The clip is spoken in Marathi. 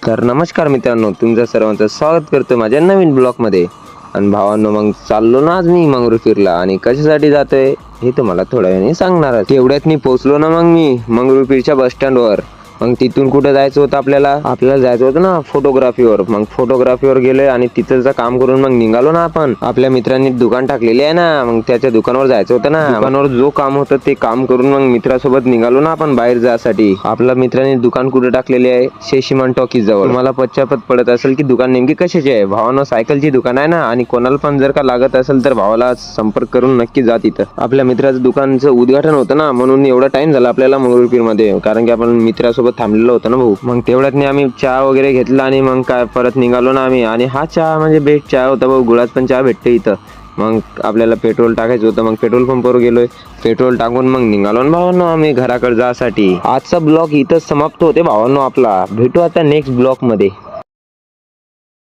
तर नमस्कार मित्रांनो, तुमचं सर्वांचं स्वागत करतो माझ्या नवीन ब्लॉगमध्ये. आणि भावांनो, मग चाललो ना आज मी मंगरुळपीरला. आणि कशासाठी जातोय हे तुम्हाला थोड्या वेळाने सांगणार आहे. तेवढ्यात मी पोहोचलो ना मग मी मंगरुळपीरच्या बस स्टँडवर. मग तिथून कुठे जायचं होतं आपल्याला जायचं होतं ना फोटोग्राफीवर. मग फोटोग्राफीवर गेलोय आणि तिथंच काम करून मग निघालो ना आपण. आपल्या मित्रांनी दुकान टाकलेली आहे ना, मग त्याच्या दुकानावर जायचं होतं ना. दुकानावर जो काम होतं ते काम करून मग मित्रासोबत निघालो ना आपण बाहेर जायसाठी. आपल्या मित्रांनी दुकान कुठे टाकलेले आहे, शेषीमान टॉकीज जवळ. तुम्हाला पश्चात पडत असेल की दुकान नेमकी कशाची आहे. भावानं सायकलची दुकान आहे ना, आणि कोणाला पण जर का लागत असेल तर भावाला संपर्क करून नक्की जा तिथं. आपल्या मित्राचं दुकानचं उद्घाटन होतं ना, म्हणून एवढा टाइम झाला आपल्याला मंगरुळपीर मध्ये. कारण की आपण मित्रासोबत थांबलेलो होतो ना भाऊ. मग तेवढ्यात आम्ही चहा वगैरे घेतला आणि मग काय परत निघालो ना आम्ही. आणि हा चहा म्हणजे बेस्ट चहा होता भाऊ, गुळात पण चहा भेटते इथं. मग आपल्याला पेट्रोल टाकायचं होतं, मग पेट्रोल पंपवर गेलोय. पेट्रोल टाकून मग निघालो ना भावांनो आम्ही घराकडे जासाठी. आजचा ब्लॉग इथं समाप्त होते भावांनो आपला. भेटू आता नेक्स्ट ब्लॉग मध्ये.